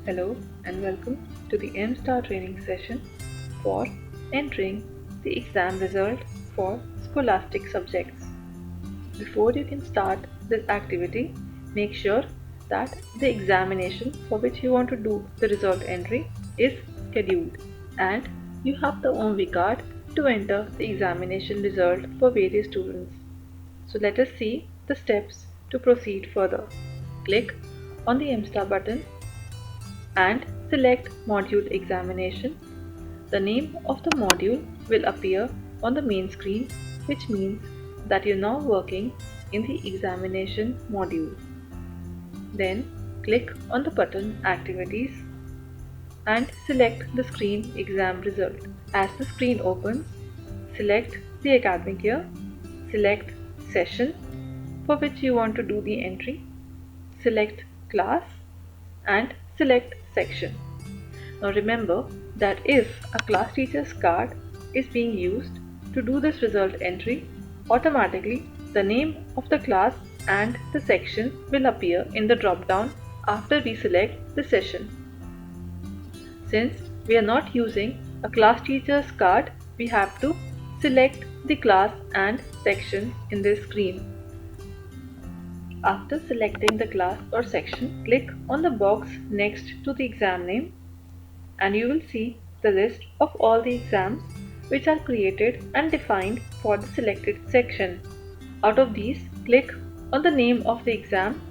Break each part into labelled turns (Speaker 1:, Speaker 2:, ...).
Speaker 1: Hello and welcome to the MStar training session for entering the exam result for scholastic subjects. Before you can start this activity, make sure that the examination for which you want to do the result entry is scheduled and you have the OMV card to enter the examination result for various students. So let us see the steps to proceed further. Click on the MStar button and select Module Examination. The name of the module will appear on the main screen, which means that you're now working in the examination module. Then click on the button Activities and select the screen exam result. As the screen opens, select the academic year, select session for which you want to do the entry, select class and select section. Now remember that if a class teacher's card is being used to do this result entry, automatically the name of the class and the section will appear in the drop down after we select the session. Since we are not using a class teacher's card, we have to select the class and section in this screen. After selecting the class or section, click on the box next to the exam name and you will see the list of all the exams which are created and defined for the selected section. Out of these, click on the name of the exam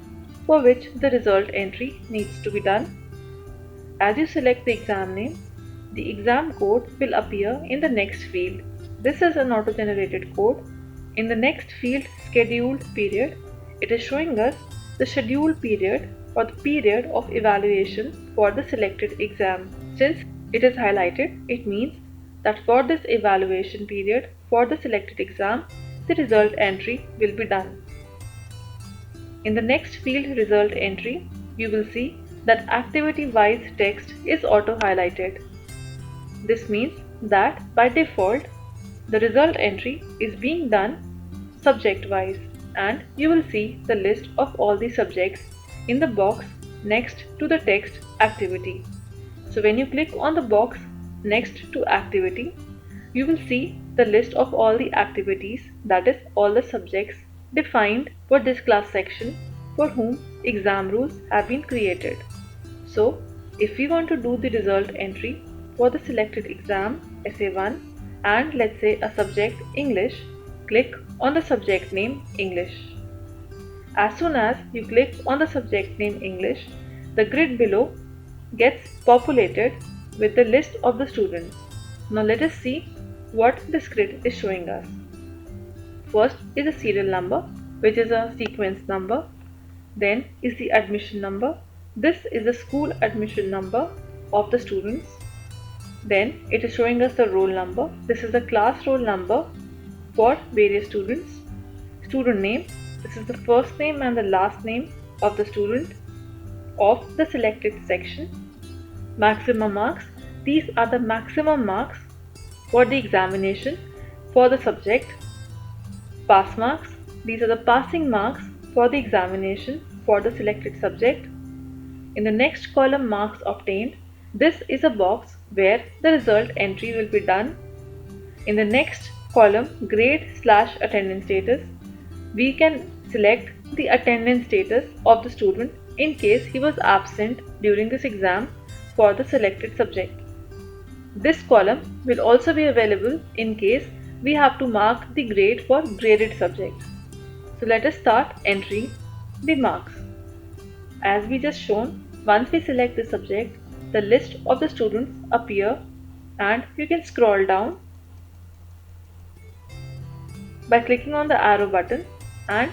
Speaker 1: for which the result entry needs to be done. As you select the exam name, the exam code will appear in the next field. This is an auto-generated code. In the next field, scheduled period, it is showing us the scheduled period or the period of evaluation for the selected exam. Since it is highlighted, it means that for this evaluation period for the selected exam, the result entry will be done. In the next field result entry, you will see that activity-wise text is auto-highlighted. This means that by default, the result entry is being done subject-wise and you will see the list of all the subjects in the box next to the text activity. So when you click on the box next to activity, you will see the list of all the activities, that is all the subjects defined for this class section for whom exam rules have been created. So if we want to do the result entry for the selected exam SA1 and let's say a subject English, click on the subject name English. As soon as you click on the subject name English, the grid below gets populated with the list of the students. Now let us see what this grid is showing us. First is the serial number, which is a sequence number. Then is the admission number. This is the school admission number of the students. Then it is showing us the roll number. This is the class roll number for various students. Student name. This is the first name and the last name of the student of the selected section. Maximum marks. These are the maximum marks for the examination for the subject. Pass marks. These are the passing marks for the examination for the selected subject. In the next column, marks obtained. This is a box where the result entry will be done. In the next column, grade/attendance status, we can select the attendance status of the student in case he was absent during this exam for the selected subject. This column will also be available in case we have to mark the grade for graded subjects. So let us start entering the marks. As we just shown, once we select the subject, the list of the students appear and you can scroll down by clicking on the arrow button and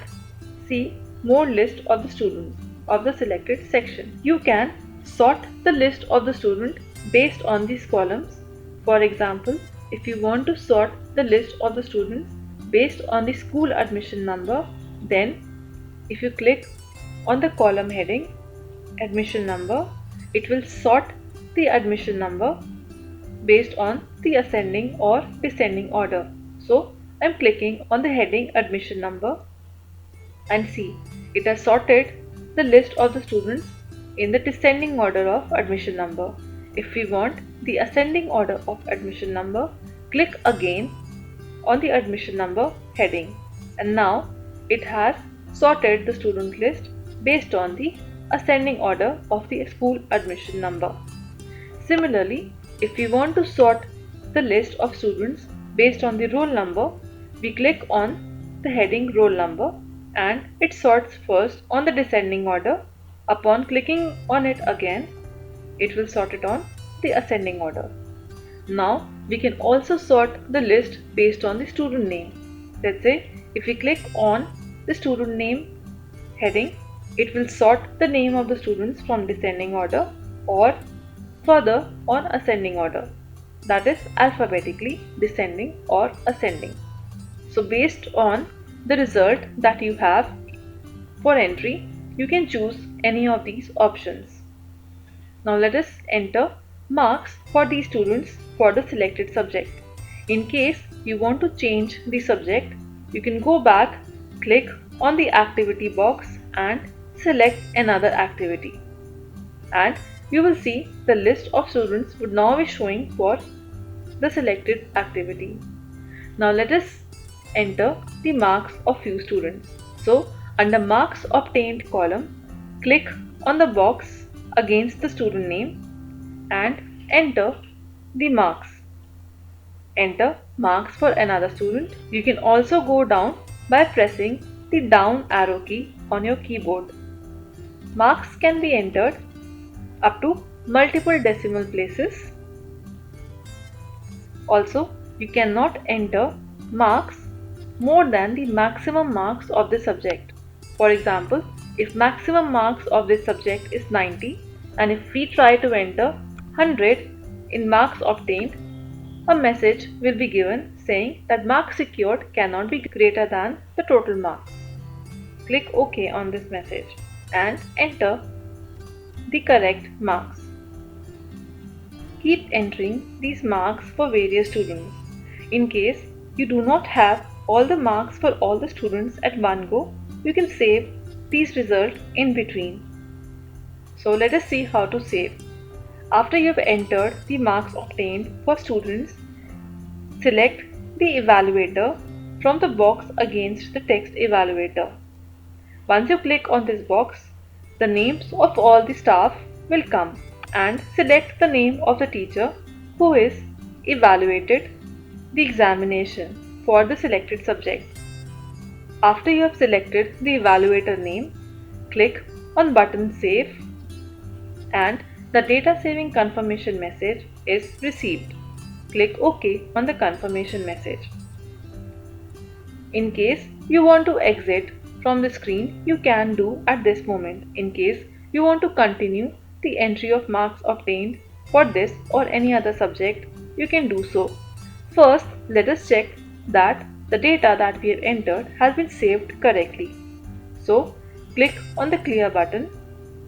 Speaker 1: see more list of the students of the selected section. You can sort the list of the student based on these columns. For example, if you want to sort the list of the students based on the school admission number, then if you click on the column heading admission number, it will sort the admission number based on the ascending or descending order. So I am clicking on the heading admission number and see it has sorted the list of the students in the descending order of admission number. If we want the ascending order of admission number, click again on the admission number heading, and now it has sorted the student list based on the ascending order of the school admission number. Similarly, if we want to sort the list of students based on the roll number, we click on the heading roll number and it sorts first on the descending order. Upon clicking on it again, it will sort it on the ascending order. Now we can also sort the list based on the student name. Let's say if we click on the student name heading, it will sort the name of the students from descending order or further on ascending order, that is alphabetically descending or ascending. So based on the result that you have for entry, you can choose any of these options. Now let us enter marks for these students for the selected subject. In case you want to change the subject, you can go back, click on the activity box and select another activity. And you will see the list of students would now be showing for the selected activity. Now let us enter the marks of few students. So under marks obtained column, click on the box against the student name and enter the marks. Enter marks for another student. You can also go down by pressing the down arrow key on your keyboard. Marks can be entered up to multiple decimal places. Also, you cannot enter marks more than the maximum marks of the subject. For example, if maximum marks of this subject is 90 and if we try to enter 100 in marks obtained, a message will be given saying that marks secured cannot be greater than the total marks. Click OK on this message and enter the correct marks. Keep entering these marks for various students. In case you do not have all the marks for all the students at one go, you can save these results in between. So let us see how to save. After you have entered the marks obtained for students, select the evaluator from the box against the text evaluator. Once you click on this box, the names of all the staff will come and select the name of the teacher who is evaluated the examination for the selected subject. After you have selected the evaluator name, click on button Save and the data saving confirmation message is received. Click OK on the confirmation message. In case you want to exit from the screen, you can do at this moment. In case you want to continue the entry of marks obtained for this or any other subject, you can do so. First, let us check that the data that we have entered has been saved correctly. So, click on the clear button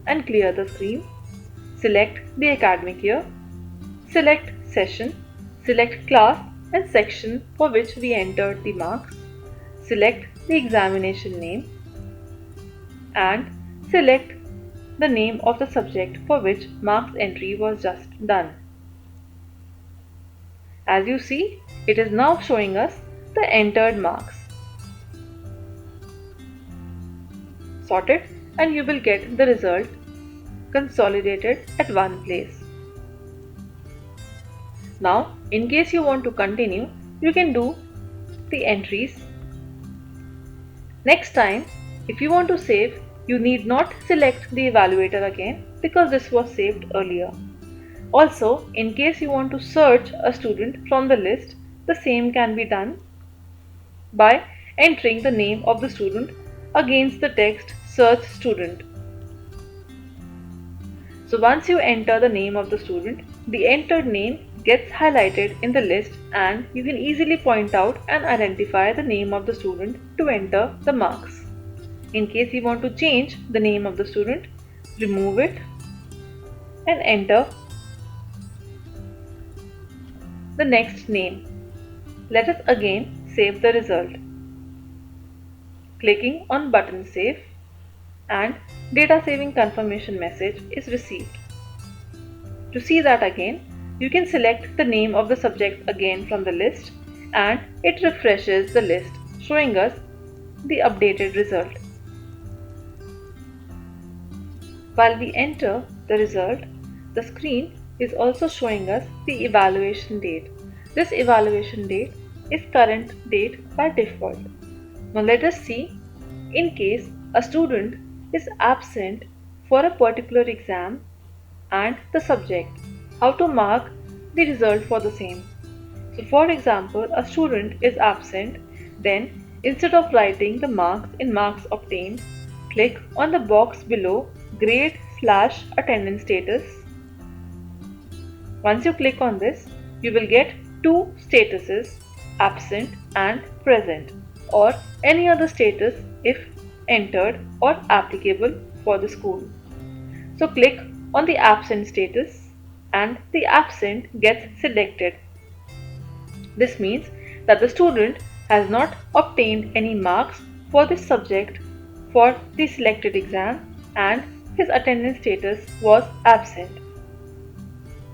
Speaker 1: and clear the screen. Select the academic year, select session, select class and section for which we entered the marks, select the examination name and select the name of the subject for which marks entry was just done. As you see, it is now showing us the entered marks. Sort it and you will get the result consolidated at one place. Now, in case you want to continue, you can do the entries. Next time, if you want to save, you need not select the evaluator again because this was saved earlier. Also, in case you want to search a student from the list, the same can be done by entering the name of the student against the text Search Student. So once you enter the name of the student, the entered name gets highlighted in the list and you can easily point out and identify the name of the student to enter the marks. In case you want to change the name of the student, remove it and enter the next name. Let us again save the result. Clicking on button Save and data saving confirmation message is received. To see that again, you can select the name of the subject again from the list and it refreshes the list, showing us the updated result. While we enter the result, the screen is also showing us the evaluation date. This evaluation date is current date by default. Now let us see, in case a student is absent for a particular exam and the subject, how to mark the result for the same. So for example, a student is absent, then instead of writing the marks in marks obtained, click on the box below grade/attendance status. Once you click on this, you will get two statuses, absent and present, or any other status if entered or applicable for the school. So click on the absent status and the absent gets selected. This means that the student has not obtained any marks for this subject for the selected exam and his attendance status was absent.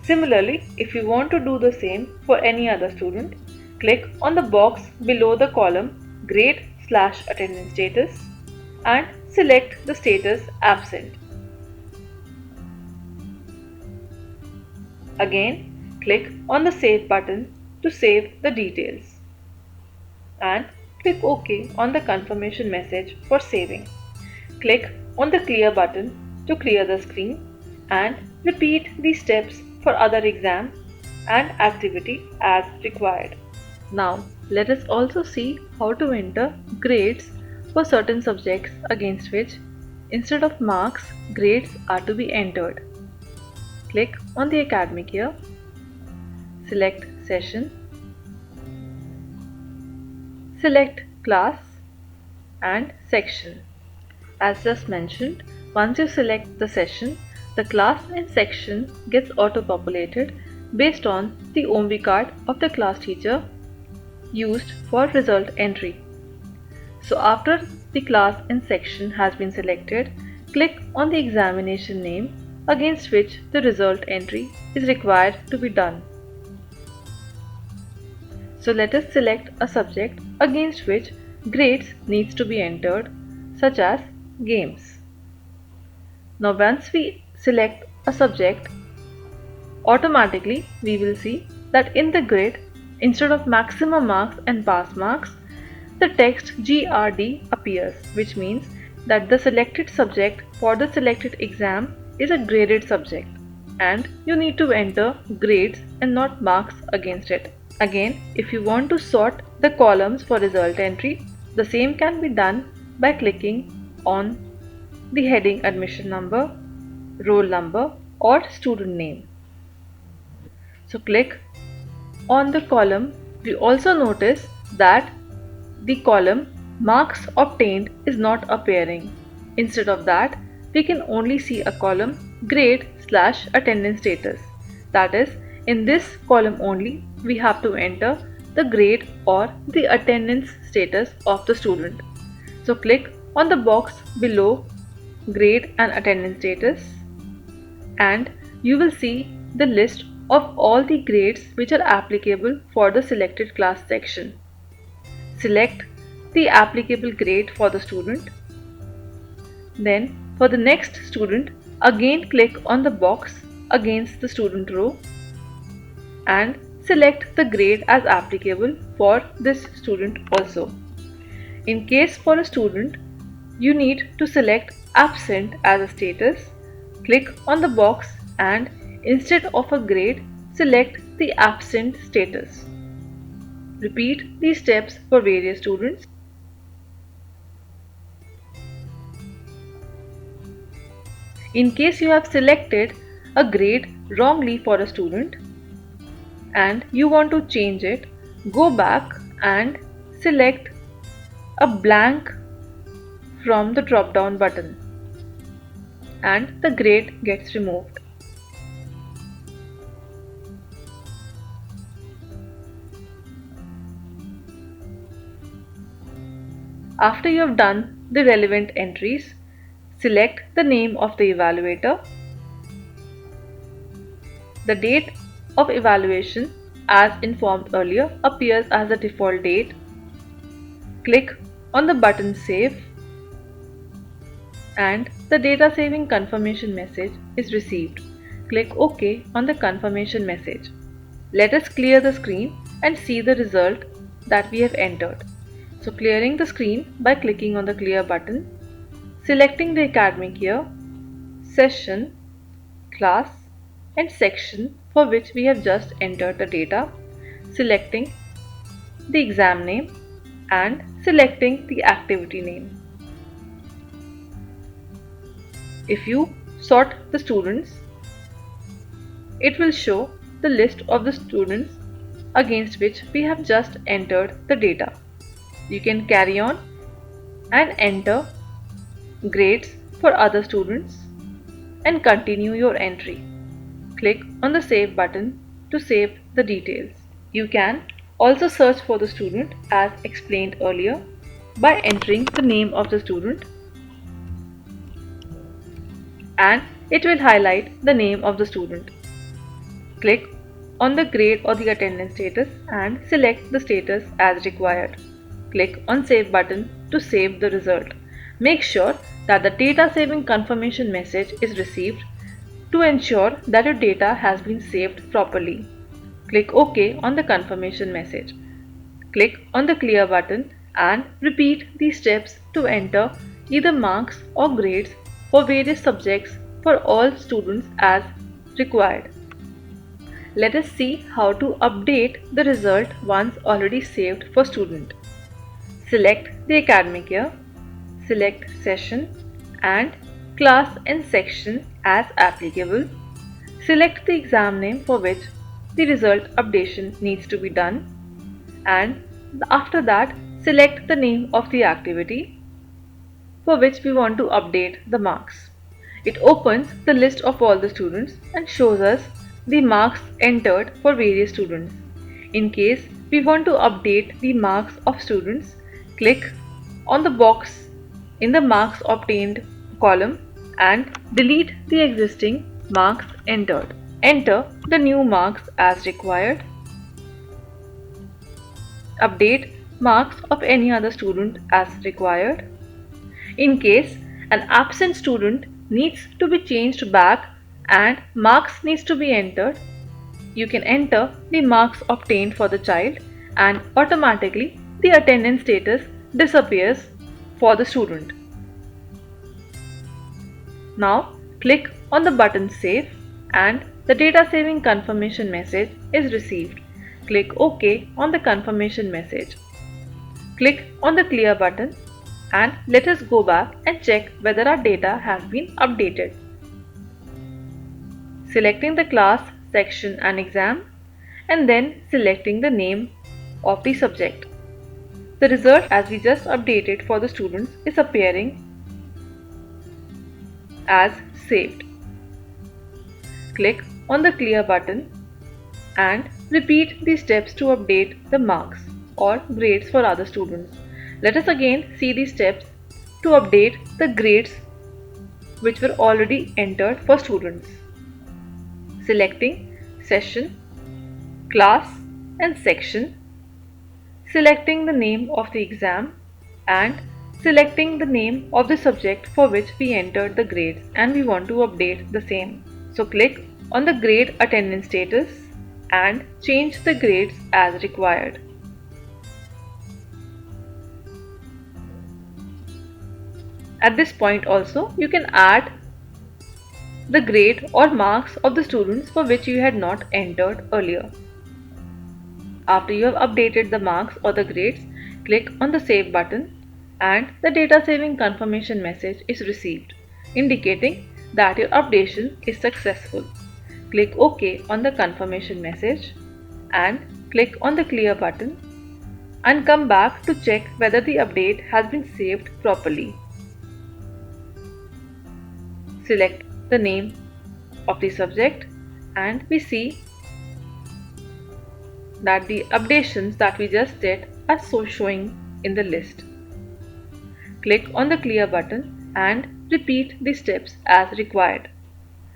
Speaker 1: Similarly, if you want to do the same for any other student, click on the box below the column grade/attendance status and select the status absent. Again, click on the Save button to save the details and click OK on the confirmation message for saving. Click on the Clear button to clear the screen and repeat these steps for other exam and activity as required. Now, let us also see how to enter grades for certain subjects against which, instead of marks, grades are to be entered. Click on the academic year, select session, select class and section. As just mentioned, once you select the session, the class and section gets auto-populated based on the OMB card of the class teacher used for result entry. So after the class and section has been selected, click on the examination name against which the result entry is required to be done. So let us select a subject against which grades needs to be entered, such as games. Now once we select a subject, automatically we will see that in the grid, instead of maximum marks and pass marks, the text GRD appears, which means that the selected subject for the selected exam is a graded subject and you need to enter grades and not marks against it. Again, if you want to sort the columns for result entry, the same can be done by clicking on the heading admission number, roll number or student name. So click on the column. We also notice that the column marks obtained is not appearing. Instead of that, we can only see a column grade/attendance status. That is, in this column only, we have to enter the grade or the attendance status of the student. So click on the box below grade and attendance status and you will see the list of all the grades which are applicable for the selected class section. Select the applicable grade for the student. Then for the next student, again click on the box against the student row and select the grade as applicable for this student also. In case for a student, you need to select absent as a status. Click on the box and instead of a grade, select the absent status. Repeat these steps for various students. In case you have selected a grade wrongly for a student and you want to change it, go back and select a blank from the drop down button and the grade gets removed. After you have done the relevant entries, Select the name of the evaluator. The date of evaluation, as informed earlier, appears as the default date. Click on the button Save and the data saving confirmation message is received. Click OK on the confirmation message. Let us clear the screen and see the result that we have entered. So clearing the screen by clicking on the clear button, selecting the academic year, session, class and section for which we have just entered the data, selecting the exam name and selecting the activity name. If you sort the students, it will show the list of the students against which we have just entered the data. You can carry on and enter grades for other students and continue your entry. Click on the Save button to save the details. You can also search for the student as explained earlier by entering the name of the student, and it will highlight the name of the student. Click on the grade or the attendance status and select the status as required. Click on Save button to save the result. Make sure that the data saving confirmation message is received to ensure that your data has been saved properly. Click OK on the confirmation message. Click on the clear button and repeat these steps to enter either marks or grades for various subjects for all students as required. Let us see how to update the result once already saved for student. Select the academic year, select session and class and section as applicable. Select the exam name for which the result updation needs to be done, and after that select the name of the activity for which we want to update the marks. It opens the list of all the students and shows us the marks entered for various students. In case we want to update the marks of students, click on the box in the marks obtained column and delete the existing marks entered. Enter the new marks as required. Update marks of any other student as required. In case an absent student needs to be changed back and marks needs to be entered, you can enter the marks obtained for the child and automatically the attendance status disappears for the student. Now click on the button Save and the data saving confirmation message is received. Click OK on the confirmation message. Click on the clear button and let us go back and check whether our data has been updated. Selecting the class, section and exam and then selecting the name of the subject. The result as we just updated for the students is appearing as saved. Click on the clear button and repeat the steps to update the marks or grades for other students. Let us again see the steps to update the grades which were already entered for students. Selecting session, class and section, selecting the name of the exam and selecting the name of the subject for which we entered the grades and we want to update the same. So click on the grade attendance status and change the grades as required. At this point also you can add the grade or marks of the students for which you had not entered earlier. After you have updated the marks or the grades, click on the Save button and the data saving confirmation message is received, indicating that your updation is successful. Click OK on the confirmation message and click on the clear button and come back to check whether the update has been saved properly. Select the name of the subject and we see that the updations that we just did are showing in the list. Click on the clear button and repeat the steps as required.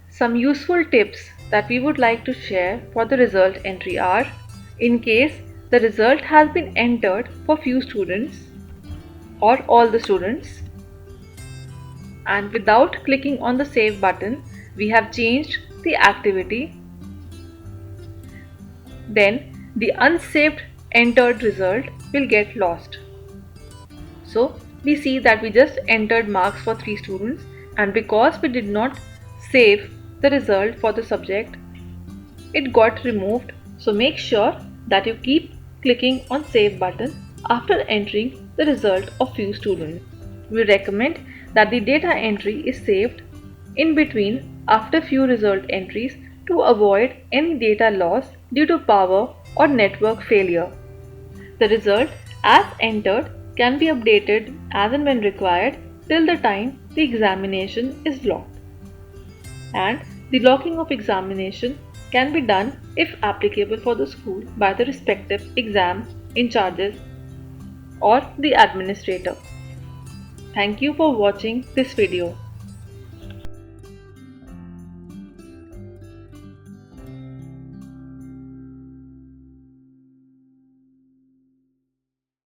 Speaker 1: Some useful tips that we would like to share for the result entry are: in case the result has been entered for few students or all the students, and without clicking on the save button we have changed the activity, then the unsaved entered result will get lost. So we see that we just entered marks for 3 students, and because we did not save the result for the subject, it got removed. So make sure that you keep clicking on save button after entering the result of few students. We recommend that the data entry is saved in between after few result entries to avoid any data loss due to power or network failure. The result as entered can be updated as and when required till the time the examination is locked. And the locking of examination can be done if applicable for the school by the respective exam in charges or the administrator. Thank you for watching this video.